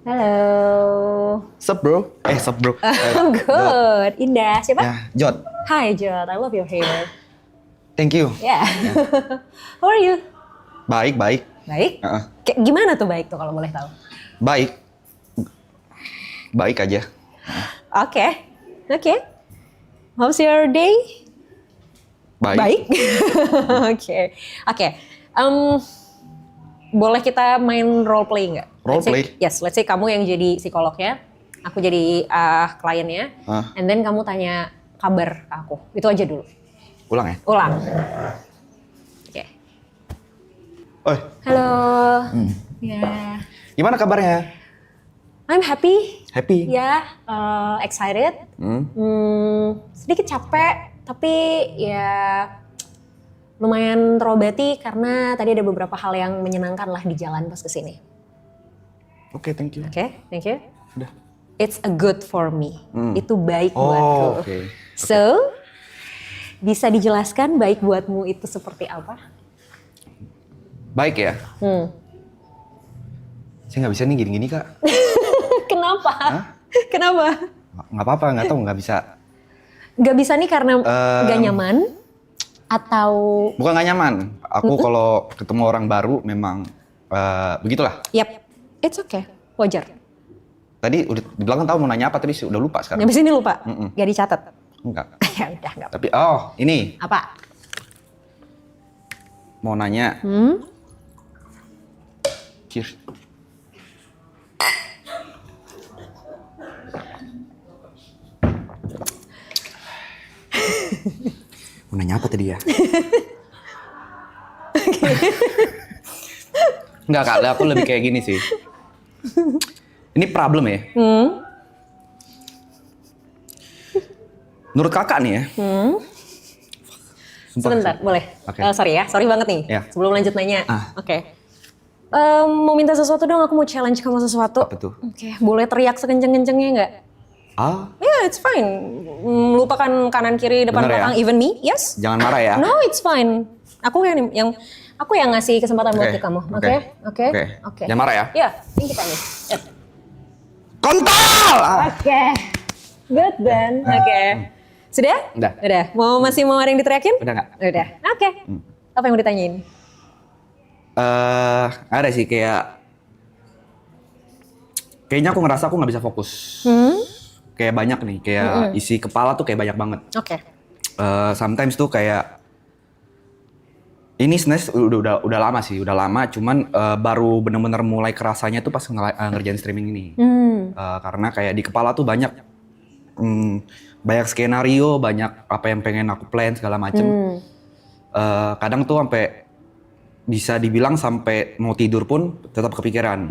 Halo. Sup bro? Sup bro. I'm good. Indah. Siapa? Ya, Jod. Hi, Jod. I love your hair. Thank you. Yeah. How are you? Baik, baik. Baik? Heeh. Kayak gimana tuh baik tuh kalau boleh tahu? Baik. Baik aja. Oke. Oke. How's your day? Baik. Oke. Oke. Boleh kita main role play nggak? Role play? Yes, let's say kamu yang jadi psikolognya, aku jadi kliennya, and then kamu tanya kabar ke aku. Itu aja dulu. Ulang ya? Ulang. Oke. Oi, Halo. Ya. gimana kabarnya? I'm happy. Happy? Ya, excited. Sedikit capek, tapi ya lumayan terobati karena tadi ada beberapa hal yang menyenangkan lah di jalan pas kesini. Oke, thank you. Oke, thank you. Udah. It's a good for me. Itu baik Oh, buatku. oke. So, bisa dijelaskan baik buatmu itu seperti apa? Baik ya? Saya nggak bisa nih gini-gini kak. Kenapa? Kenapa? Nggak apa-apa, nggak tahu, nggak bisa. Gak bisa nih karena gak nyaman? Atau... Bukan nggak nyaman. Aku kalau ketemu orang baru memang begitulah. Yap, it's okay. Wajar. Tadi udah dibilang kan tahu mau nanya apa, tadi udah lupa sekarang. Habis ini lupa? Gak dicatat? Enggak. Ya udah, gak apa. Tapi ini Apa? mau nanya. Cheers. Mau nanya apa tadi ya? Enggak kak, aku lebih kayak gini sih. Ini problem ya. Menurut kakak nih ya. Sumpah. Sebentar, boleh? Oke. Sorry ya, sorry banget nih. Ya. Sebelum lanjut nanya. Ah. Oke. Mau minta sesuatu dong, aku mau challenge kamu sesuatu. Apa tuh? Oke, boleh teriak sekenceng-kencengnya nggak? Ah, It's fine. Lupakan kanan kiri depan Bener ya? belakang, even me, yes? jangan marah ya. No, it's fine. Aku yang ngasih kesempatan buat ke kamu. Oke? Oke? Oke. Jangan marah ya. Ya, thank you Pak. Yep. Kontol! Oke. Good then. Oke. Sudah? Udah. Udah. Masih mau ada yang diteriakin? Udah nggak? Udah. Oke. Apa yang mau ditanyain? Ada sih kayaknya aku ngerasa aku nggak bisa fokus. Kayak banyak nih, kayak isi kepala tuh kayak banyak banget. Oke. Sometimes tuh kayak ini sebenarnya udah lama sih, cuman baru bener-bener mulai kerasanya tuh pas ngerjain streaming ini. Karena kayak di kepala tuh banyak skenario, banyak apa yang pengen aku plan segala macem. Kadang tuh sampai bisa dibilang sampai mau tidur pun tetap kepikiran.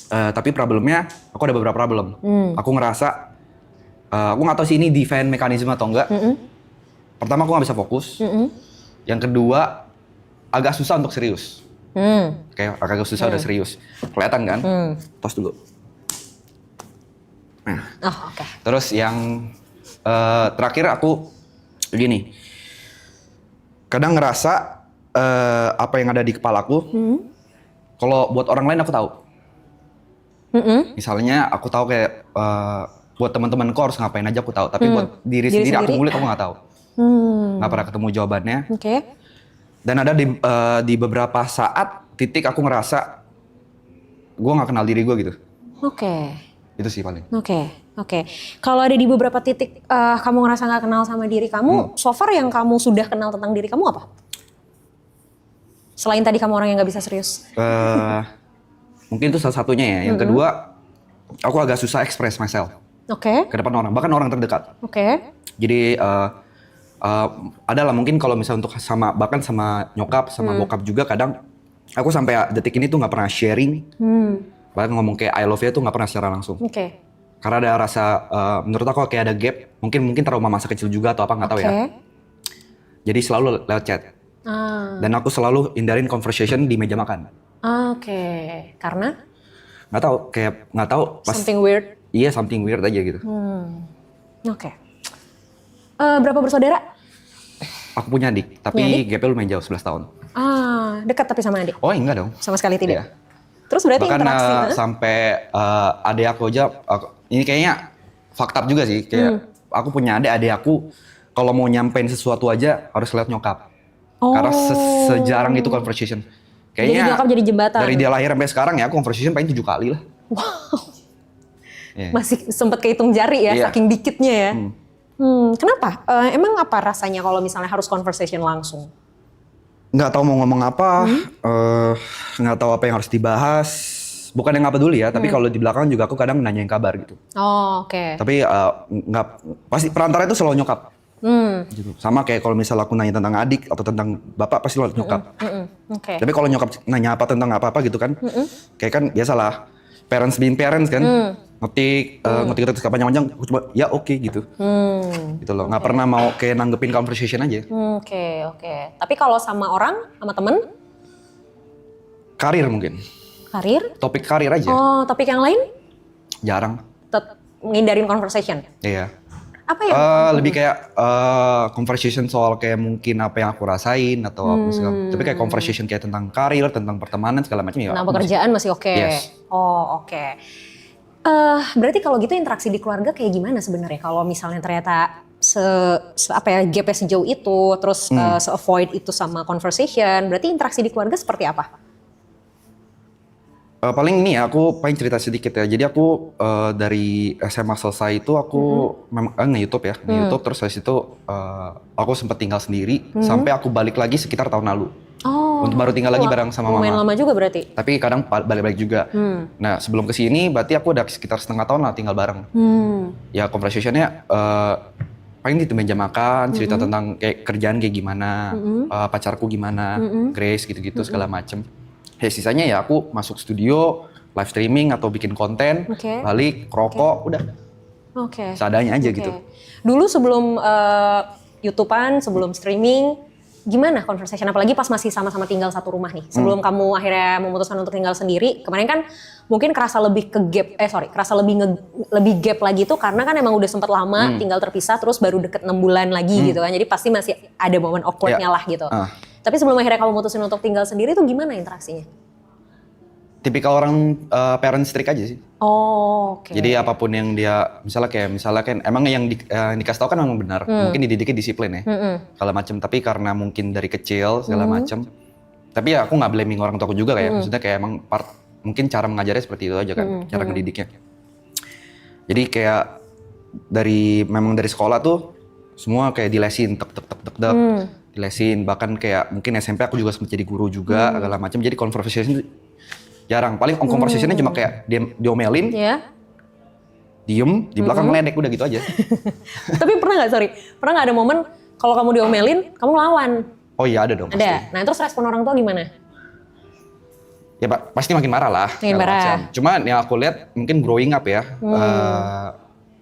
Tapi problemnya, aku ada beberapa problem. Aku ngerasa, aku nggak tahu sih ini defense mekanisme atau enggak. Pertama aku nggak bisa fokus. Yang kedua, agak susah untuk serius. Kayak agak susah udah serius. Kelihatan kan? Tos dulu. Nah. Oh, oke. Terus yang terakhir aku gini. Kadang ngerasa apa yang ada di kepalaku, kalau buat orang lain aku tahu. Misalnya aku tahu kayak buat teman-temanku harus ngapain aja aku tahu, tapi buat diri sendiri aku ngulik aku nggak tahu. Nggak pernah ketemu jawabannya. Oke. Dan ada di beberapa saat titik aku ngerasa gue nggak kenal diri gue gitu. Oke. Itu sih paling. Oke. Kalau ada di beberapa titik kamu ngerasa nggak kenal sama diri kamu, so far yang kamu sudah kenal tentang diri kamu apa? Selain tadi kamu orang yang nggak bisa serius. Mungkin itu salah satunya ya. Yang kedua, aku agak susah express myself Oke. ke depan orang, bahkan orang terdekat. Oke. Jadi adalah mungkin kalau misalnya untuk bahkan sama nyokap, sama bokap juga kadang aku sampai detik ini tuh nggak pernah sharing. Bahkan ngomong kayak I love you tuh nggak pernah secara langsung. Oke. Karena ada rasa, menurut aku kayak ada gap. Mungkin trauma masa kecil juga atau apa nggak tahu ya. Jadi selalu lewat chat. Dan aku selalu hindarin conversation di meja makan. Oke. Karena? Nggak tahu pas. Something weird? Iya, something weird aja gitu. Oke. Berapa bersaudara? Aku punya adik, tapi gapnya lumayan jauh, 11 tahun. Dekat tapi sama adik? Oh enggak dong. Sama sekali tidak? Iya. Terus berarti Bahkan interaksi, sampai adik aku aja, ini kayaknya fakta juga sih. Kayak aku punya adik aku kalau mau nyampein sesuatu aja harus lihat nyokap. Karena sejarang itu conversation. Kayaknya jadi nyokap jadi jembatan. dari dia lahir sampai sekarang ya conversation paling 7 kali lah. Wow. Yeah. Masih sempet kehitung jari ya, saking dikitnya ya. Kenapa? Emang apa rasanya kalau misalnya harus conversation langsung? Nggak tahu mau ngomong apa, nggak tahu apa yang harus dibahas. Bukan yang nggak peduli ya, tapi kalau di belakang juga aku kadang nanyain kabar gitu. Oh, oke. Tapi nggak, pasti perantara itu selalu nyokap. Gitu. Sama kayak kalau misalnya aku nanya tentang adik atau tentang bapak pasti lewat nyokap. Oke. Tapi kalau nyokap nanya apa tentang apa gitu kan, kayak kan biasalah parents being parents kan, ngetik kepanjang-panjang, aku cuma ya oke gitu. Gitu loh, nggak pernah mau kayak nanggepin conversation aja. Oke. Tapi kalau sama orang, sama temen? Karir mungkin. Karir? Topik karir aja. Oh, topik yang lain? Jarang. Ngindarin conversation? Iya. Apa ya? Lebih kayak conversation soal kayak mungkin apa yang aku rasain atau apa segala. Tapi kayak conversation kayak tentang karir, tentang pertemanan segala macam ya. Nah, pekerjaan masih oke. Yes. Oh, oke. Berarti kalau gitu interaksi di keluarga kayak gimana sebenarnya? Kalau misalnya ternyata gapnya sejauh itu, terus se-avoid itu sama conversation, berarti interaksi di keluarga seperti apa? Paling ini ya, aku paling cerita sedikit ya. Jadi aku dari SMA selesai itu aku memang nge-YouTube ya, nge-YouTube terus habis itu aku sempat tinggal sendiri sampai aku balik lagi sekitar tahun lalu. Oh. Untuk baru tinggal lagi bareng sama mama. Lumayan lama juga berarti. Tapi kadang balik-balik juga. Nah sebelum kesini berarti aku udah sekitar setengah tahun lah tinggal bareng. Ya conversationnya paling di meja makan, cerita tentang kayak kerjaan kayak gimana, pacarku gimana, Grace gitu-gitu segala macem. Ya sisanya ya aku masuk studio, live streaming atau bikin konten, balik, rokok, udah. Seadanya aja gitu. Dulu sebelum YouTubean, sebelum streaming, gimana conversation? Apalagi pas masih sama-sama tinggal satu rumah nih. Sebelum kamu akhirnya memutuskan untuk tinggal sendiri, kemarin kan mungkin kerasa lebih kerasa lebih gap lagi tuh karena kan emang udah sempet lama tinggal terpisah, terus baru deket 6 bulan lagi gitu kan. Jadi pasti masih ada momen awkwardnya lah gitu. Tapi sebelum akhirnya kamu mutusin untuk tinggal sendiri tuh gimana interaksinya? Tipikal orang parent strict aja sih. Oh, oke. Jadi apapun yang dia, misalnya kan emang yang dikasih tahu kan memang benar. Mungkin dididiknya disiplin ya, segala macam. Tapi karena mungkin dari kecil segala macam. Tapi ya aku nggak blaming orang tua aku juga kayak, maksudnya kayak emang mungkin cara mengajarnya seperti itu aja kan, cara ngedidiknya. Jadi kayak memang dari sekolah tuh semua kayak dilesin, tek, dilesin. Bahkan kayak mungkin SMP aku juga sempat jadi guru juga, segala macam. Jadi conversation jarang. Paling conversationnya cuma kayak diomelin, diem, di belakang meledek, udah gitu aja. Tapi pernah nggak ada momen kalau kamu diomelin, kamu lawan? Oh iya ada dong. Ada. Pasti. Nah terus respon orang tua gimana? Ya pasti makin marah lah. Makin marah. Macam. Cuman yang aku lihat mungkin growing up ya,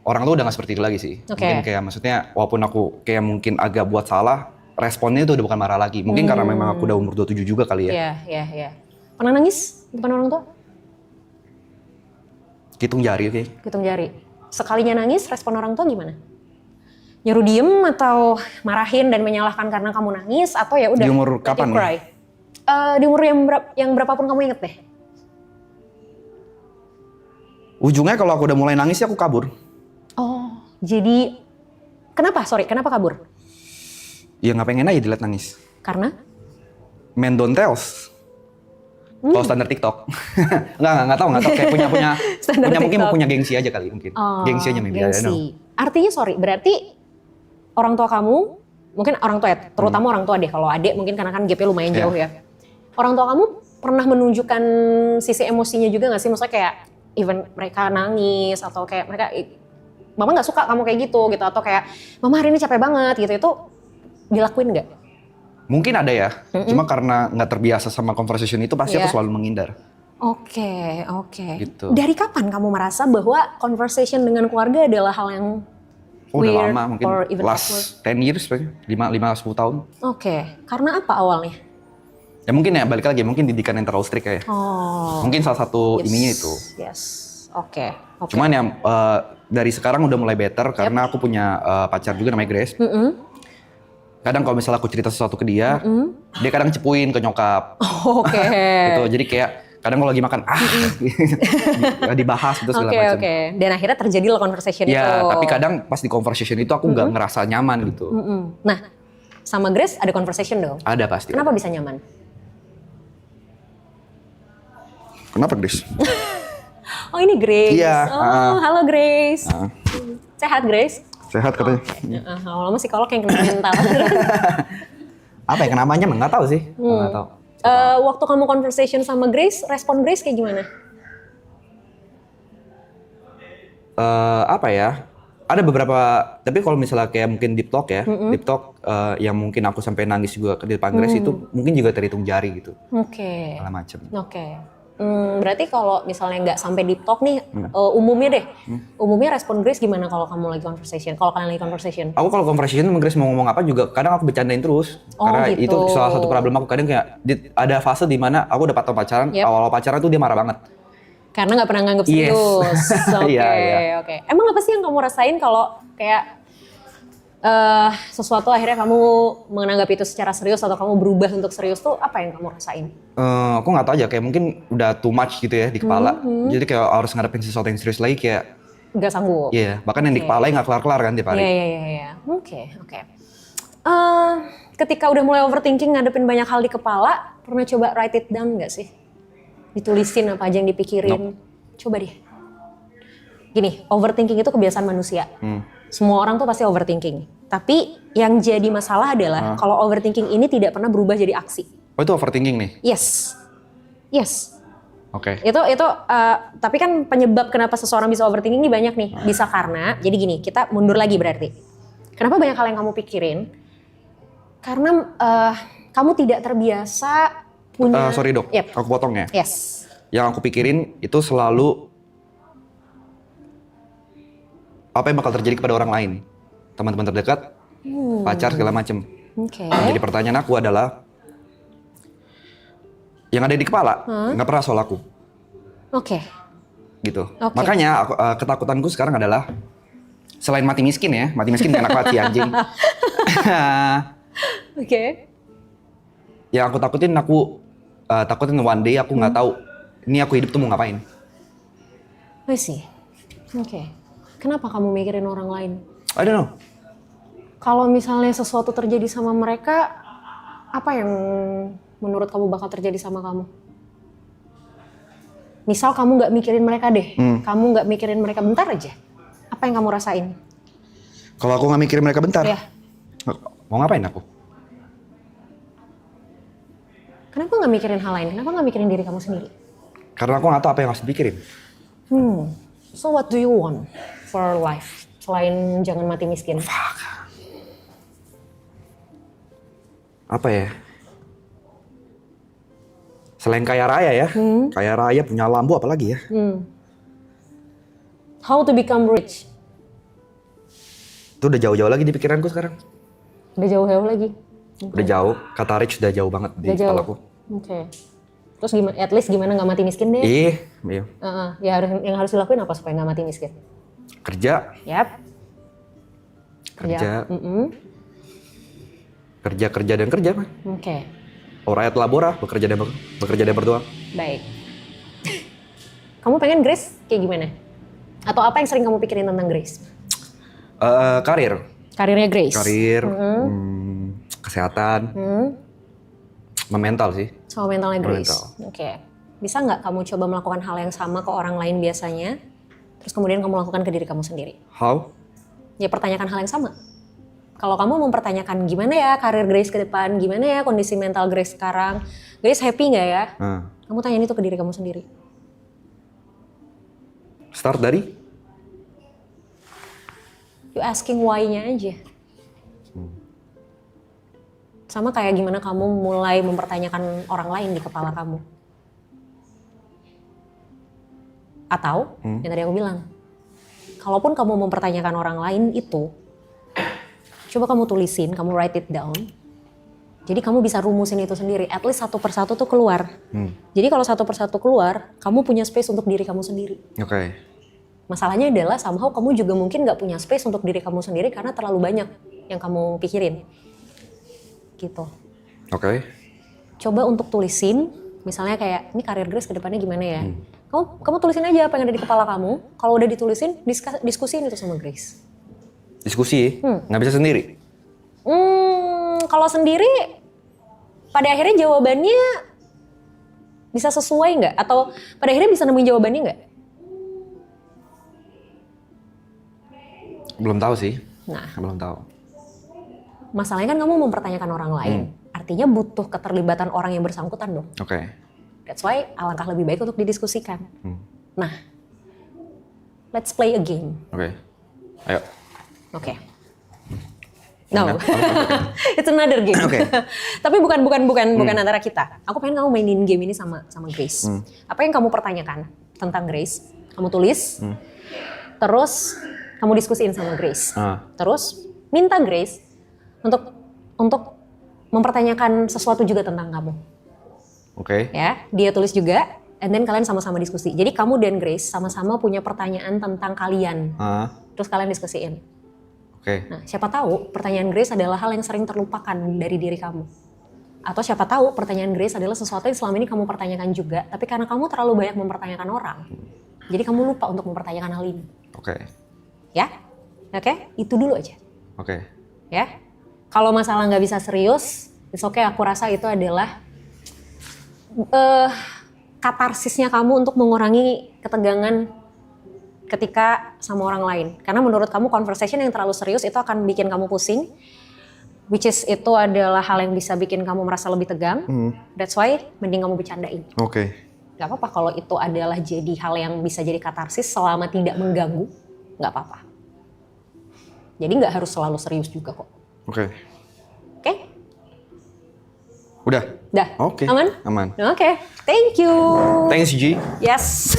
orang tuh udah gak seperti itu lagi sih. Mungkin kayak maksudnya walaupun aku kayak mungkin agak buat salah, responnya itu udah bukan marah lagi. Mungkin karena memang aku udah umur 27 juga kali ya. Iya. Pernah nangis depan orang tua? Hitung jari oke. Hitung jari. Sekalinya nangis, respon orang tua gimana? Nyuruh diem atau marahin dan menyalahkan karena kamu nangis atau ya udah? Di umur kapan nih? Di umur yang berapapun kamu inget deh. Ujungnya kalau aku udah mulai nangis ya aku kabur. Oh, jadi kenapa kabur? Ya nggak pengen aja dilihat nangis. Karena? Men don't tells. Kalau standar TikTok. Nggak tahu kayak punya mungkin mau punya gengsi aja kali mungkin. Gengsi aja maybe. Gengsi. Artinya berarti orang tua kamu, mungkin orang tua ya, terutama orang tua deh. Kalau adik mungkin karena kan gapnya lumayan jauh ya. Orang tua kamu pernah menunjukkan sisi emosinya juga nggak sih? Maksudnya kayak even mereka nangis atau kayak mereka, mama nggak suka kamu kayak gitu atau kayak mama hari ini capek banget gitu, itu dilakuin nggak? Mungkin ada ya, cuma karena nggak terbiasa sama conversation itu pasti aku selalu menghindar. Oke. Gitu. Dari kapan kamu merasa bahwa conversation dengan keluarga adalah hal yang weird, udah lama, mungkin last 10 years, 5-10 tahun. Oke, karena apa awalnya? Ya mungkin ya balik lagi, mungkin didikan yang terlalu strict ya. Mungkin salah satu ininya itu. Yes, oke. Cuman yang dari sekarang udah mulai better karena aku punya pacar juga namanya Grace. Kadang kalau misalnya aku cerita sesuatu ke dia, dia kadang cepuin ke nyokap. Oke. Gitu. Jadi kayak kadang kalau lagi makan dibahas gitu segala macam. Oke. Dan akhirnya terjadilah conversation itu. Ya, tapi kadang pas di conversation itu aku nggak ngerasa nyaman gitu. Nah, sama Grace ada conversation dong? Ada pasti. Kenapa bisa nyaman? Kenapa, Grace? Oh, ini Grace. Iya. Halo Grace. Sehat Grace? Sehat katanya. Lama psikolog yang kena mental. Apa ya kenamanya? Nggak tahu sih. Nggak tahu. Waktu kamu conversation sama Grace, respon Grace kayak gimana? Apa ya? Ada beberapa, tapi kalau misalnya kayak mungkin deep talk ya, deep talk yang mungkin aku sampai nangis juga di depan Grace itu mungkin juga terhitung jari gitu. Oke. Segala macam. Oke. Berarti kalau misalnya nggak sampai deep talk nih, umumnya deh, umumnya respon Grace gimana kalau kamu lagi conversation? Kalau kalian lagi conversation? Aku kalau conversation sama Grace mau ngomong apa juga kadang aku bercandain terus. Karena gitu. itu salah satu problem aku. Kadang kayak ada fase di mana aku udah pacaran, awal pacaran tuh dia marah banget. Karena nggak pernah nganggep Yes. serius. Oke, Iya. oke. Emang apa sih yang kamu rasain kalau kayak sesuatu akhirnya kamu menganggap itu secara serius atau kamu berubah untuk serius tuh apa yang kamu rasain? Aku nggak tahu aja, kayak mungkin udah too much gitu ya di kepala. Jadi kayak harus ngadepin sesuatu yang serius lagi kayak Nggak sanggup? iya, bahkan yang di kepala nggak kelar-kelar kan tiap hari. Iya. Oke. Ketika udah mulai overthinking ngadepin banyak hal di kepala, pernah coba write it down nggak sih? Ditulisin apa aja yang dipikirin. Coba deh. Gini, overthinking itu kebiasaan manusia. Semua orang tuh pasti overthinking. Tapi yang jadi masalah adalah kalau overthinking ini tidak pernah berubah jadi aksi. Oh itu overthinking nih? Yes. Oke. Itu tapi kan penyebab kenapa seseorang bisa overthinking ini banyak nih. Bisa karena, jadi gini, kita mundur lagi berarti. Kenapa banyak hal yang kamu pikirin? Karena kamu tidak terbiasa punya... Sorry dok, Yep. aku potong ya. Yes. Yang aku pikirin itu selalu apa yang bakal terjadi kepada orang lain, teman-teman terdekat, pacar segala macem. Oke. Jadi pertanyaan aku adalah yang ada di kepala nggak pernah soal aku, Oke. gitu. Oke. Makanya ketakutanku sekarang adalah selain mati miskin ya, mati miskin enak banget sih anjing. Oke. Yang aku takutin one day aku nggak tahu ini aku hidup tuh mau ngapain. I see. Oke. Kenapa kamu mikirin orang lain? I don't know. Kalau misalnya sesuatu terjadi sama mereka, apa yang menurut kamu bakal terjadi sama kamu? Misal kamu nggak mikirin mereka deh, kamu nggak mikirin mereka bentar aja. Apa yang kamu rasain? Kalau aku nggak mikirin mereka bentar, Ya. mau ngapain aku? Kenapa nggak mikirin hal lain? Kenapa nggak mikirin diri kamu sendiri? Karena aku nggak tahu apa yang harus dipikirin. So what do you want for life? Selain jangan mati miskin. Apa ya? Selain kaya raya ya, kaya raya punya lambu apalagi ya? How to become rich? Itu udah jauh-jauh lagi di pikiranku sekarang. Udah jauh-jauh lagi. Udah jauh, kata rich udah jauh banget di Udah jauh. kepalaku. Oke. Terus gimana? At least gimana nggak mati miskin deh? Iya. Ya yang harus dilakuin apa supaya nggak mati miskin? Kerja, Yap. kerja, Mm-mm. kerja dan kerja mah. Oke. Ora et labora, bekerja dan berdoa. Baik. Kamu pengen Grace kayak gimana? Atau apa yang sering kamu pikirin tentang Grace? Karir, Karirnya Grace. kesehatan, sama mental sih. Sama mentalnya Grace. Mental. Oke. Bisa nggak kamu coba melakukan hal yang sama ke orang lain biasanya, terus kemudian kamu lakukan ke diri kamu sendiri? How? Ya pertanyakan hal yang sama. Kalau kamu mempertanyakan gimana ya karir Grace ke depan, gimana ya kondisi mental Grace sekarang, Grace happy nggak ya? Kamu tanyain itu ke diri kamu sendiri. Start dari? You asking why-nya aja. Sama kayak gimana kamu mulai mempertanyakan orang lain di kepala kamu. Atau, yang tadi aku bilang, kalaupun kamu mempertanyakan orang lain itu, coba kamu tulisin, kamu write it down. Jadi kamu bisa rumusin itu sendiri, at least satu persatu tuh keluar. Jadi kalau satu persatu keluar, kamu punya space untuk diri kamu sendiri. Oke. Masalahnya adalah somehow kamu juga mungkin gak punya space untuk diri kamu sendiri karena terlalu banyak yang kamu pikirin. Gitu. Oke. Coba untuk tulisin, Misalnya kayak, ini karir Grace ke depannya gimana ya? Kamu tulisin aja apa yang ada di kepala kamu. Kalau udah ditulisin, diskusiin itu sama Grace. Diskusi, nggak bisa sendiri. Kalau sendiri, pada akhirnya jawabannya bisa sesuai nggak? Atau pada akhirnya bisa nemuin jawabannya nggak? Belum tahu sih. Nah, Belum tahu. masalahnya kan kamu mempertanyakan orang lain. Artinya butuh keterlibatan orang yang bersangkutan dong. Oke. That's why alangkah lebih baik untuk didiskusikan. Nah, let's play a game. Oke. Ayo. Oke. No, it's another game. Oke. Tapi bukan antara kita. Aku pengen kamu mainin game ini sama Grace. Apa yang kamu pertanyakan tentang Grace, kamu tulis. Terus kamu diskusiin sama Grace. Terus minta Grace untuk mempertanyakan sesuatu juga tentang kamu. Oke. Ya, dia tulis juga, and then kalian sama-sama diskusi. Jadi kamu dan Grace sama-sama punya pertanyaan tentang kalian. Terus kalian diskusiin. Oke. Nah, siapa tahu pertanyaan Grace adalah hal yang sering terlupakan dari diri kamu. Atau siapa tahu pertanyaan Grace adalah sesuatu yang selama ini kamu pertanyakan juga, tapi karena kamu terlalu banyak mempertanyakan orang, jadi kamu lupa untuk mempertanyakan hal ini. Oke. Ya? Oke? Itu dulu aja. Oke. Ya? Kalau masalah nggak bisa serius, it's okay, aku rasa itu adalah katarsisnya kamu untuk mengurangi ketegangan ketika sama orang lain. Karena menurut kamu conversation yang terlalu serius itu akan bikin kamu pusing, which is itu adalah hal yang bisa bikin kamu merasa lebih tegang. That's why mending kamu bercandain. Oke. Gak apa-apa kalau itu adalah jadi hal yang bisa jadi katarsis selama tidak mengganggu, gak apa-apa. Jadi gak harus selalu serius juga kok. Oke. Oke? Udah? Dah? Oke. Aman? Aman. Oke. Thank you. Thanks, G. Yes.